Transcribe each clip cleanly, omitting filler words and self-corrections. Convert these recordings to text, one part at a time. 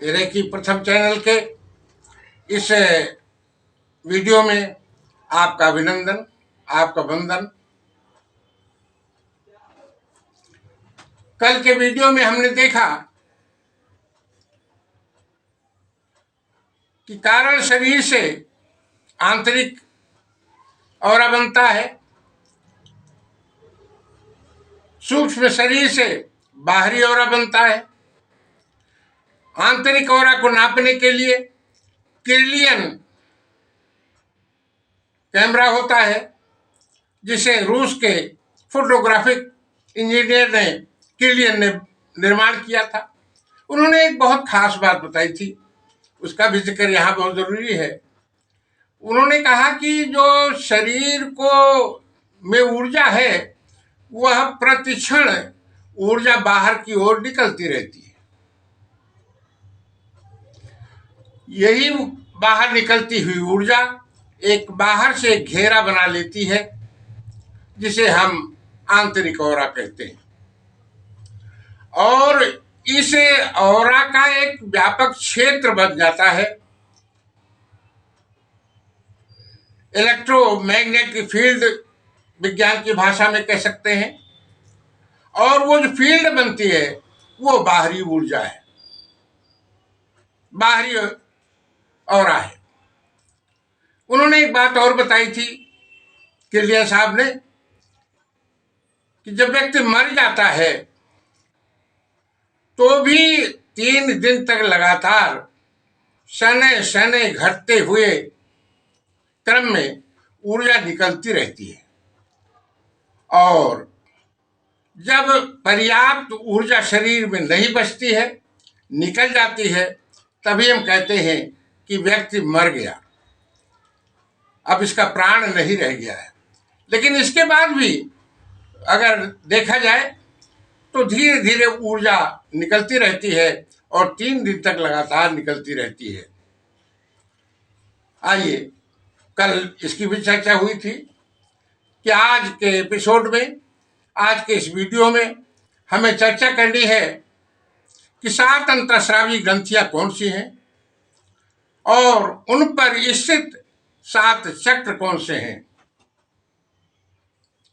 Recce प्रथम channel के इस वीडियो में आपका अभिनंदन, आपका वंदन। कल के वीडियो में हमने देखा कि कारण शरीर से आंतरिक औरा बनता है, सूक्ष्म शरीर से बाहरी औरा बनता है। आंतरिक औरा को नापने के लिए किर्लियन कैमरा होता है, जिसे रूस के फोटोग्राफिक इंजीनियर ने किर्लियन ने निर्माण किया था। उन्होंने एक बहुत खास बात बताई थी, उसका भी जिक्र यहाँ बहुत जरूरी है। उन्होंने कहा कि जो शरीर को में ऊर्जा है वह प्रतिक्षण ऊर्जा बाहर की ओर निकलती रहती है। यही बाहर निकलती हुई ऊर्जा एक बाहर से घेरा बना लेती है, जिसे हम आंतरिक औरा कहते हैं। और इस औरा का एक व्यापक क्षेत्र बन जाता है। इलेक्ट्रोमैग्नेटिक फील्ड विज्ञान की भाषा में कह सकते हैं। और वो जो फील्ड बनती है वो बाहरी ऊर्जा है, बाहरी औरा है। उन्होंने एक बात और बताई थी किर्लियन साहब ने कि जब व्यक्ति मर जाता है तो भी 3 दिन तक लगातार शनै शनै घटते हुए क्रम में ऊर्जा निकलती रहती है। और जब पर्याप्त ऊर्जा शरीर में नहीं बचती है, निकल जाती है, तभी हम कहते हैं कि व्यक्ति मर गया, अब इसका प्राण नहीं रह गया है। लेकिन इसके बाद भी अगर देखा जाए तो धीरे धीरे ऊर्जा निकलती रहती है और 3 दिन तक लगातार निकलती रहती है। आइए, कल इसकी भी चर्चा हुई थी कि आज के एपिसोड में, आज के इस वीडियो में हमें चर्चा करनी है कि 7 अंतःस्रावी ग्रंथियां कौन सी हैं और उन पर स्थित 7 चक्र कौन से हैं।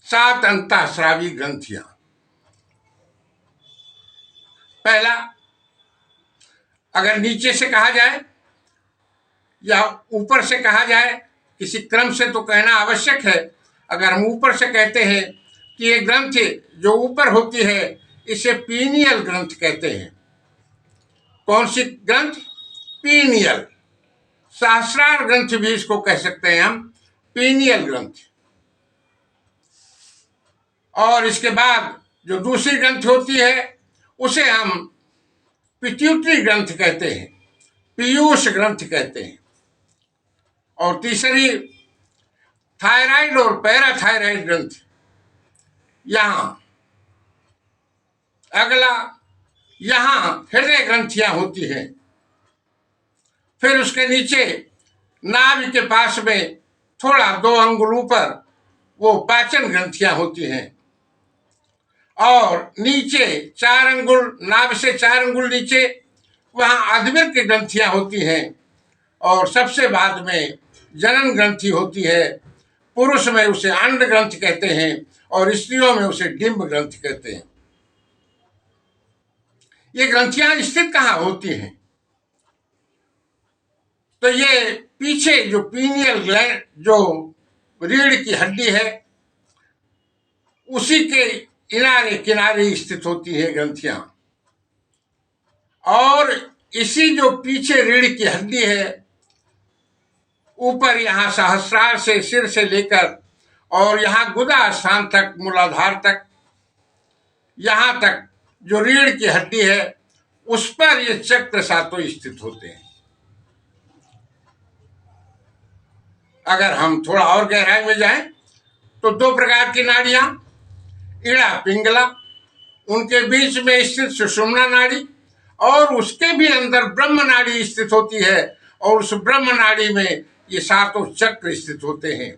7 अंतःस्रावी ग्रंथियां। पहला, अगर नीचे से कहा जाए या ऊपर से कहा जाए, किसी क्रम से तो कहना आवश्यक है। अगर हम ऊपर से कहते हैं कि ये ग्रंथि जो ऊपर होती है इसे पीनियल ग्रंथ कहते हैं। कौन सी ग्रंथ? पीनियल। सहस्रार ग्रंथ भी इसको कह सकते हैं हम, पीनियल ग्रंथ। और इसके बाद जो दूसरी ग्रंथ होती है उसे हम पिट्यूटरी ग्रंथ कहते हैं, पीयूष ग्रंथ कहते हैं। और तीसरी थायराइड और पैराथायराइड ग्रंथ। यहां अगला, यहां हृदय ग्रंथियां होती हैं। फिर उसके नीचे नाभि के पास में थोड़ा 2 अंगुल ऊपर वो पाचन ग्रंथियां होती हैं। और नीचे 4 अंगुल, नाभि से 4 अंगुल नीचे वहां अधविर की ग्रंथियां होती हैं। और सबसे बाद में जनन ग्रंथि होती है। पुरुष में उसे अंड ग्रंथ कहते हैं और स्त्रियों में उसे डिंब ग्रंथ कहते हैं। ये ग्रंथियां स्थित कहां होती हैं? तो ये पीछे जो पीनियल ग्लैंड, जो रीढ़ की हड्डी है, उसी के किनारे किनारे स्थित होती है ग्रंथियां। और इसी जो पीछे रीढ़ की हड्डी है, ऊपर यहां सहस्रार से, सिर से लेकर और यहां गुदा स्थान तक, मूलाधार तक, यहां तक जो रीढ़ की हड्डी है उस पर ये चक्र सातों स्थित होते हैं। अगर हम थोड़ा और गहराई में जाएं तो 2 प्रकार की नाड़ियां, इड़ा पिंगला, उनके बीच में स्थित सुषुम्ना नाड़ी और उसके भी अंदर ब्रह्म नाड़ी स्थित होती है। और उस ब्रह्म नाड़ी में ये 7 चक्र स्थित होते हैं,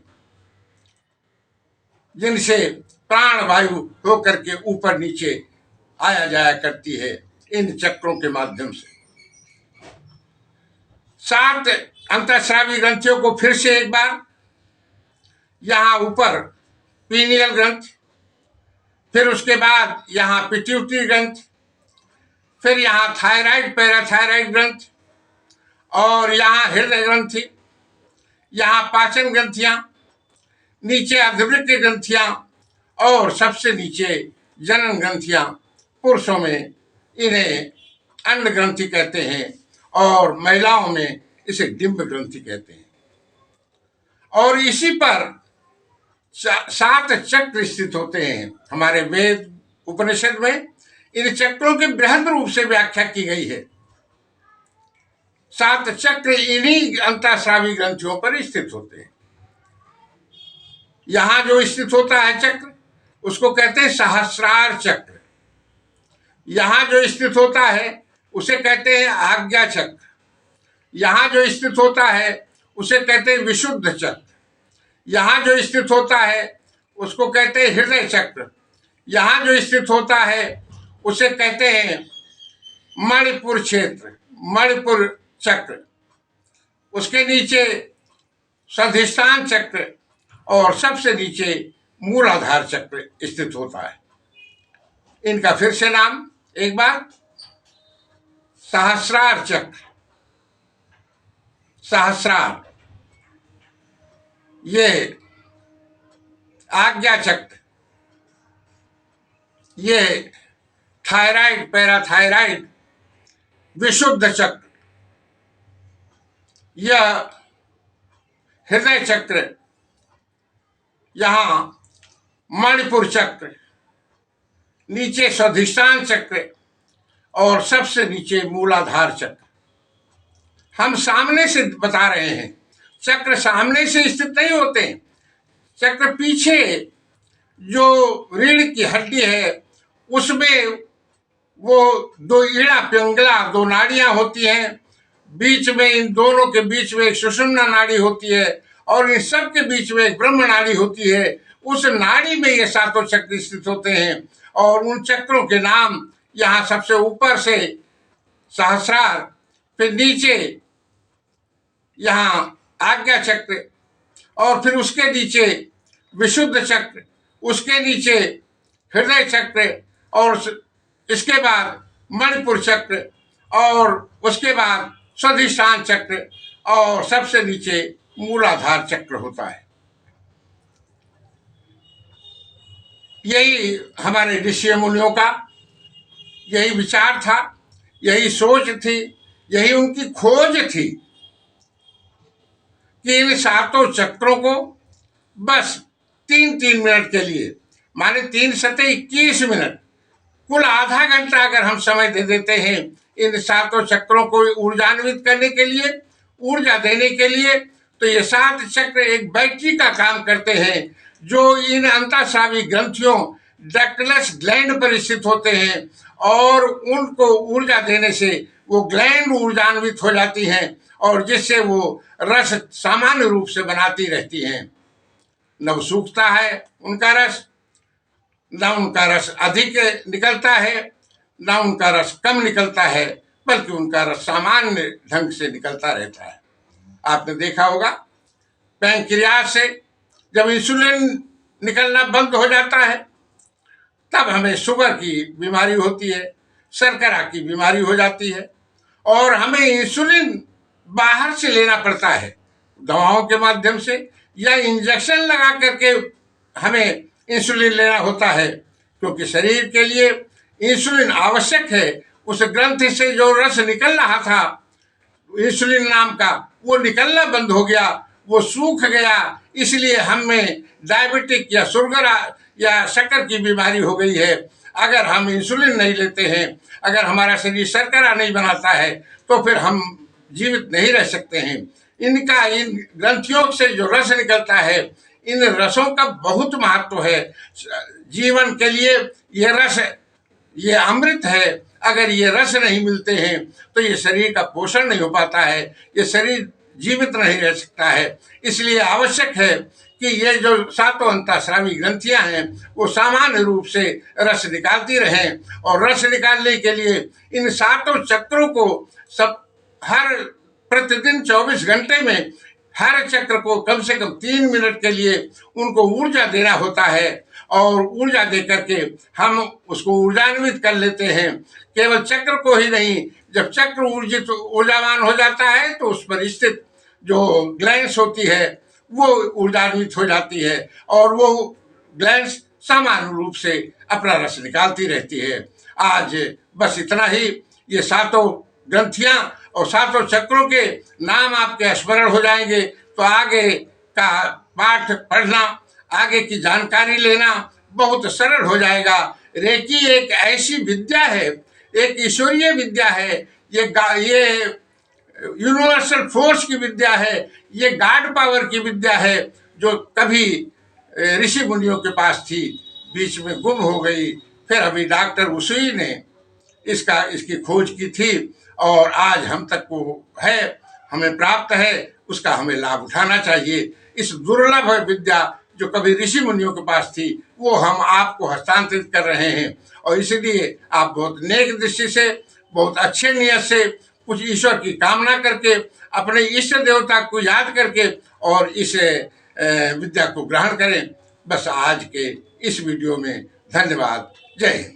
जिनसे प्राण वायु होकर के ऊपर नीचे आया जाया करती है इन चक्रों के माध्यम से। 7 अंतःस्रावी ग्रंथियों को फिर से एक बार, यहाँ ऊपर पीनियल ग्रंथ, फिर उसके बाद यहाँ पिट्यूटरी ग्रंथ, फिर यहाँ थायराइड पैराथायराइड ग्रंथ, और यहाँ हृदय ग्रंथि, यहाँ पाचन ग्रंथियां, नीचे अर्धवृक्क ग्रंथियां, और सबसे नीचे जनन ग्रंथियां। पुरुषों में इन्हें अंड ग्रंथि कहते हैं और महिलाओं में इसे डिंब ग्रंथि कहते हैं। और इसी पर 7 चक्र स्थित होते हैं। हमारे वेद उपनिषद में इन चक्रों की बृहद रूप से व्याख्या की गई है। 7 चक्र इन्हीं अंतःस्रावी ग्रंथियों पर स्थित होते हैं। यहां जो स्थित होता है चक्र, उसको कहते हैं सहस्रार चक्र। यहां जो स्थित होता है उसे कहते हैं आज्ञा चक्र। यहां जो स्थित होता है उसे कहते हैं विशुद्ध चक्र। यहां जो स्थित होता है उसको कहते हैं हृदय चक्र। यहां जो स्थित होता है उसे कहते हैं मणिपुर क्षेत्र, मणिपुर चक्र। उसके नीचे स्वाधिष्ठान चक्र और सबसे नीचे मूलाधार चक्र स्थित होता है। इनका फिर से नाम एक बार, सहस्रार चक्र, सहस्रार, ये आज्ञा चक्र, ये थायराइड पैराथायराइड विशुद्ध चक्र, यह हृदय चक्र, यहां मणिपुर चक्र, नीचे स्वाधिष्ठान चक्र और सबसे नीचे मूलाधार चक्र। हम सामने से बता रहे हैं, चक्र सामने से स्थित नहीं होते। चक्र पीछे जो रीढ़ की हड्डी है उसमें वो 2 ईड़ा पिंगला, 2 नाड़ियां होती हैं। बीच में, इन दोनों के बीच में एक सुषुम्ना नाड़ी होती है और इन सब के बीच में एक ब्रह्म नाड़ी होती है। उस नाड़ी में ये 7 चक्र स्थित होते हैं और उन चक्रों के नाम यहाँ सबसे ऊपर से सहस्रार, फिर नीचे यहाँ आज्ञा चक्र, और फिर उसके नीचे विशुद्ध चक्र, उसके नीचे हृदय चक्र, और इसके बाद मणिपुर चक्र, और उसके बाद स्वाधिष्ठान चक्र, और सबसे नीचे मूलाधार चक्र होता है। यही हमारे ऋषि मुनियों का यही विचार था, यही सोच थी, यही उनकी खोज थी कि इन 7 चक्रों को बस 3-3 मिनट के लिए, माने 3 सते 21 मिनट, कुल आधा घंटा अगर हम समय दे देते हैं इन 7 चक्रों को ऊर्जान्वित करने के लिए, ऊर्जा देने के लिए, तो ये 7 चक्र एक बैटरी का काम करते हैं जो इन अंतःस्रावी ग्रंथियों डक्टलस ग्लैंड पर स्थित होते हैं और उनको ऊर्जा देने से वो ग्लैंड ऊर्जान्वित हो जाती हैं और जिससे वो रस सामान्य रूप से बनाती रहती हैं। न वो सूखता है उनका रस, न उनका रस अधिक निकलता है, न उनका रस कम निकलता है, बल्कि उनका रस सामान्य ढंग से निकलता रहता है। आपने देखा होगा पैंक्रियाज से जब इंसुलिन निकलना बंद हो जाता है तब हमें शुगर की बीमारी होती है, शर्करा की बीमारी हो जाती है और हमें इंसुलिन बाहर से लेना पड़ता है, दवाओं के माध्यम से या इंजेक्शन लगा करके हमें इंसुलिन लेना होता है, क्योंकि शरीर के लिए इंसुलिन आवश्यक है। उस ग्रंथि से जो रस निकल रहा था इंसुलिन नाम का, वो निकलना बंद हो गया, वो सूख गया, इसलिए हमें डायबिटिक या शुगर या शक्कर की बीमारी हो गई है। अगर हम इंसुलिन नहीं लेते हैं, अगर हमारा शरीर शर्करा नहीं बनाता है तो फिर हम जीवित नहीं रह सकते हैं। इनका, इन ग्रंथियों से जो रस निकलता है, इन रसों का बहुत महत्व है जीवन के लिए। ये रस, ये अमृत है। अगर ये रस नहीं मिलते हैं तो ये शरीर का पोषण नहीं हो पाता है, ये शरीर जीवित नहीं रह सकता है। इसलिए आवश्यक है कि ये जो 7 अंतःस्रावी ग्रंथियां हैं वो सामान्य रूप से रस निकालती रहें और रस निकालने के लिए इन 7 चक्रों को सब हर प्रतिदिन 24 घंटे में हर चक्र को कम से कम 3 मिनट के लिए उनको ऊर्जा देना होता है और ऊर्जा देकर के हम उसको ऊर्जान्वित कर लेते हैं। केवल चक्र को ही नहीं, जब चक्र ऊर्जावान हो जाता है तो उस पर स्थित जो ग्लैंड्स होती है वो ऊर्जान्वित हो जाती है और वो ग्लैंड्स सामान्य रूप से अपना रस निकालती रहती है। आज बस इतना ही। ये सातों ग्रंथियां और सातों चक्रों के नाम आपके स्मरण हो जाएंगे तो आगे का पाठ पढ़ना, आगे की जानकारी लेना बहुत सरल हो जाएगा। रेकी एक ऐसी विद्या है, एक ईश्वरीय विद्या है, ये यूनिवर्सल फोर्स की विद्या है, ये गॉड पावर की विद्या है जो कभी ऋषि मुनियों के पास थी, बीच में गुम हो गई। फिर अभी डॉक्टर उसुई ने इसकी खोज की थी और आज हम तक वो है, हमें प्राप्त है, उसका हमें लाभ उठाना चाहिए। इस दुर्लभ विद्या जो कभी ऋषि मुनियों के पास थी वो हम आपको हस्तांतरित कर रहे हैं और इसलिए आप बहुत नेक दृष्टि से, बहुत अच्छे नियत से, कुछ ईश्वर की कामना करके, अपने इष्ट देवता को याद करके और इस विद्या को ग्रहण करें। बस आज के इस वीडियो में धन्यवाद। जय हिंद।